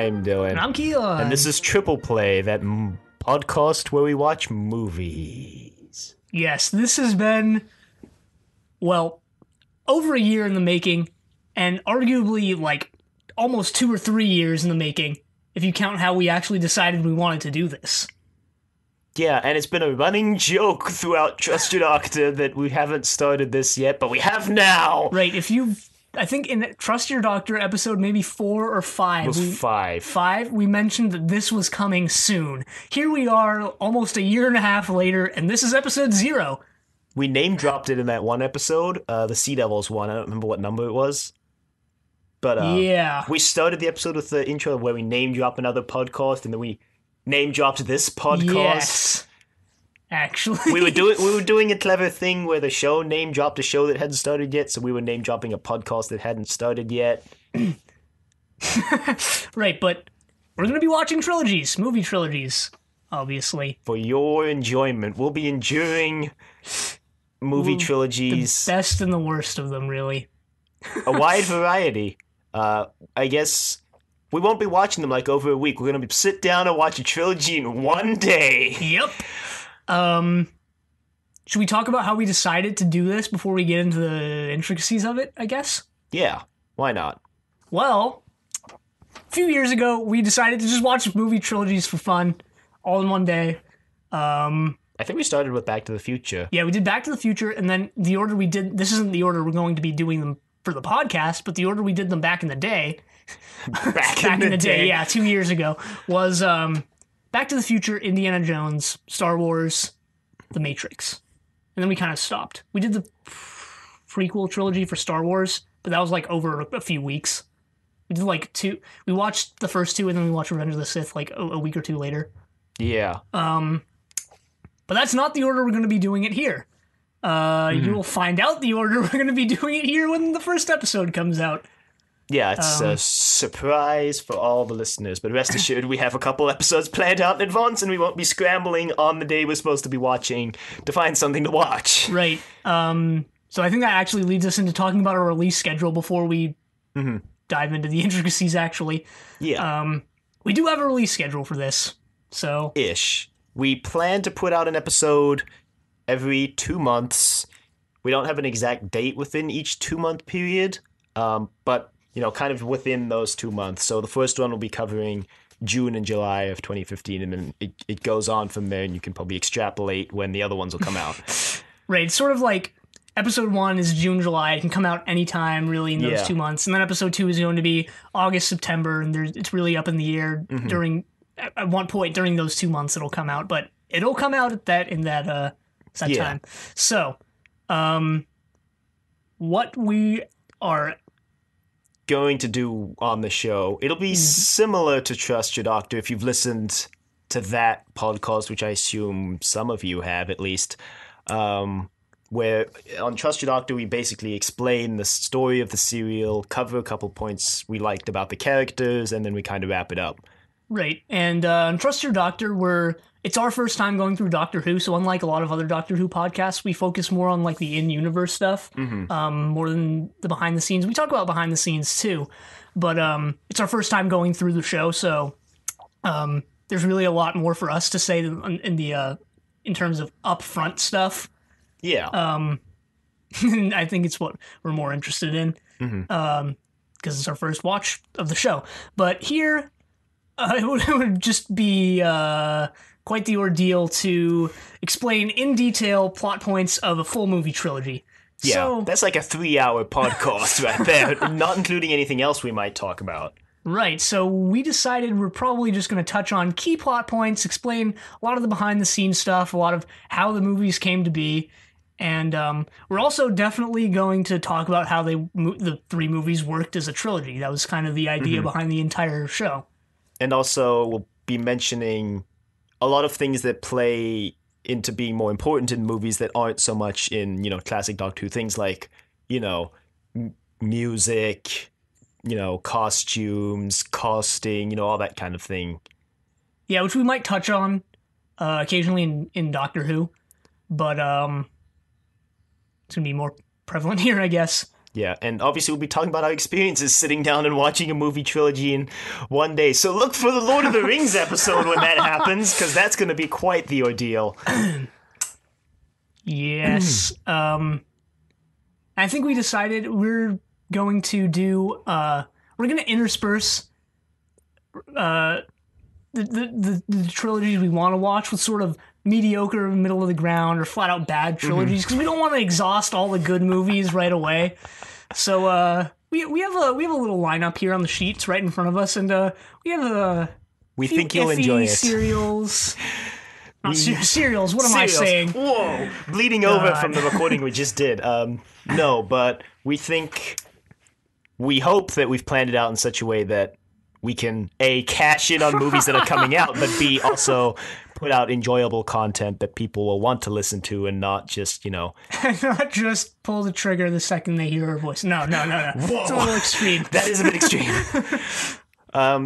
I'm Dylan. And I'm Keelan. And this is Triple Play, that podcast where we watch movies. Yes, this has been, well, over a year in the making, and arguably, almost 2 or 3 years in the making, if you count how we actually decided we wanted to do this. Yeah, and it's been a running joke throughout Trust Your Doctor that we haven't started this yet, but we have now! Right, I think in Trust Your Doctor episode maybe 4 or 5. It was 5. 5, we mentioned that this was coming soon. Here we are, almost a year and a half later, and this is episode 0. We name-dropped it in that one episode, the Sea Devils one. I don't remember what number it was. But yeah. We started the episode with the intro where we name-drop another podcast, and then we name-dropped this podcast. Yes. Actually. We were doing a clever thing where the show name-dropped a show that hadn't started yet, so we were name-dropping a podcast that hadn't started yet. Right, but we're going to be watching trilogies, movie trilogies, obviously. For your enjoyment, we'll be enduring movie trilogies. The best and the worst of them, really. A wide variety. I guess we won't be watching them over a week. We're going to sit down and watch a trilogy in one day. Yep. Should we talk about how we decided to do this before we get into the intricacies of it, I guess? Yeah, why not? Well, a few years ago, we decided to just watch movie trilogies for fun, all in one day. I think we started with Back to the Future. Yeah, we did Back to the Future, and then the order we did, this isn't the order we're going to be doing them for the podcast, but the order we did them back in the day, back in the day, yeah, 2 years ago, was Back to the Future, Indiana Jones, Star Wars, The Matrix. And then we kind of stopped. We did the prequel trilogy for Star Wars, but that was over a few weeks. We did 2. We watched the first 2, and then we watched Revenge of the Sith a week or 2 later. Yeah. But that's not the order we're going to be doing it here. You will find out the order we're going to be doing it here when the first episode comes out. Yeah, it's a surprise for all the listeners, but rest assured we have a couple episodes planned out in advance, and we won't be scrambling on the day we're supposed to be watching to find something to watch. Right. So I think that actually leads us into talking about our release schedule before we dive into the intricacies, actually. Yeah. We do have a release schedule for this, so... Ish. We plan to put out an episode every 2 months. We don't have an exact date within each 2-month period, but... kind of within those 2 months. So the first one will be covering June and July of 2015, and then it goes on from there, and you can probably extrapolate when the other ones will come out. Right, it's sort of like episode 1 is June, July. It can come out anytime, really, in those 2 months. And then episode 2 is going to be August, September, and it's really up in the air at one point during those 2 months it'll come out. But it'll come out in that time. So, what we are... going to do on the show, it'll be similar to Trust Your Doctor if you've listened to that podcast, which I assume some of you have at least, where on Trust Your Doctor we basically explain the story of the serial, cover a couple points we liked about the characters, and then we kind of wrap it up. Right, and on Trust Your Doctor, it's our first time going through Doctor Who, so unlike a lot of other Doctor Who podcasts, we focus more on the in-universe stuff, more than the behind-the-scenes. We talk about behind-the-scenes too, but it's our first time going through the show, so there's really a lot more for us to say in terms of upfront stuff. Yeah. I think it's what we're more interested in, because it's our first watch of the show. But here, it would just be... quite the ordeal to explain in detail plot points of a full movie trilogy. Yeah, so, that's like a 3-hour podcast right there, not including anything else we might talk about. Right, so we decided we're probably just going to touch on key plot points, explain a lot of the behind-the-scenes stuff, a lot of how the movies came to be, and we're also definitely going to talk about how the 3 movies worked as a trilogy. That was kind of the idea behind the entire show. And also, we'll be mentioning... a lot of things that play into being more important in movies that aren't so much in, classic Doctor Who. Things like, music, costumes, casting, all that kind of thing. Yeah, which we might touch on occasionally in Doctor Who, but it's going to be more prevalent here, I guess. Yeah, and obviously we'll be talking about our experiences sitting down and watching a movie trilogy in one day. So look for the Lord of the Rings episode when that happens, because that's going to be quite the ordeal. Yes. I think we decided we're going to do. We're going to intersperse the trilogies we want to watch with sort of mediocre, middle of the ground, or flat out bad trilogies because we don't want to exhaust all the good movies right away. So we have a little lineup here on the sheets right in front of us, and we have a We few think you'll iffy enjoy it. Cereals. Not cereals. What am I saying? Whoa, bleeding over from the recording we just did. No, but we hope that we've planned it out in such a way that we can A, cash in on movies that are coming out, but B, also put out enjoyable content that people will want to listen to and not just, Not just pull the trigger the second they hear her voice. No. Whoa. It's a little extreme. That is a bit extreme.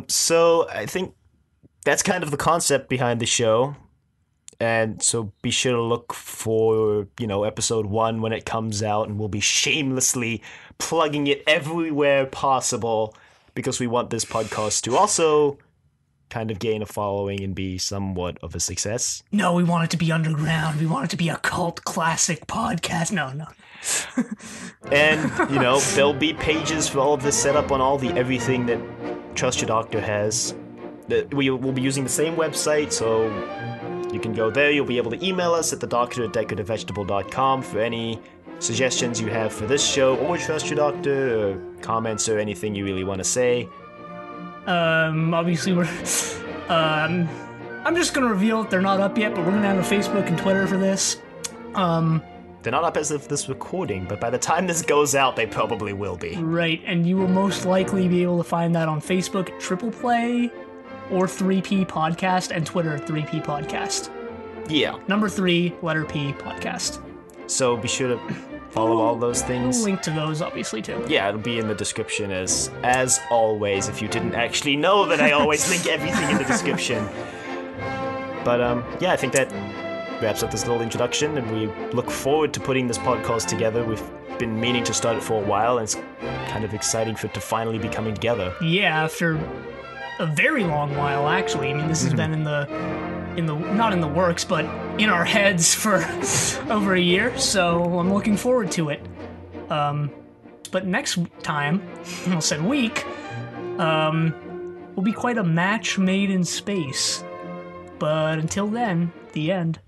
So I think that's kind of the concept behind the show. And so be sure to look for, episode 1 when it comes out, and we'll be shamelessly plugging it everywhere possible because we want this podcast to also kind of gain a following and be somewhat of a success. No, we want it to be underground. We want it to be a cult classic podcast. No. And, there'll be pages for all of this set up on everything that Trust Your Doctor has. We'll be using the same website, so you can go there. You'll be able to email us at thedoctor@decorativevegetable.com for any suggestions you have for this show or Trust Your Doctor, or comments or anything you really want to say. Obviously I'm just gonna reveal that they're not up yet, but we're gonna have a Facebook and Twitter for this. They're not up as of this recording, but by the time this goes out, they probably will be. Right, and you will most likely be able to find that on Facebook at Triple Play or 3P Podcast, and Twitter at 3P Podcast. Yeah. Number 3, letter P, Podcast. So be sure to follow all those things. We'll link to those, obviously, too. Yeah, it'll be in the description as always, if you didn't actually know that I always link everything in the description. But, I think that wraps up this little introduction, and we look forward to putting this podcast together. We've been meaning to start it for a while, and it's kind of exciting for it to finally be coming together. Yeah, after a very long while, actually. I mean, this has been in the not in the works, but in our heads for over a year, so I'm looking forward to it. But next time, I almost said week, will be quite a match made in space. But until then, the end.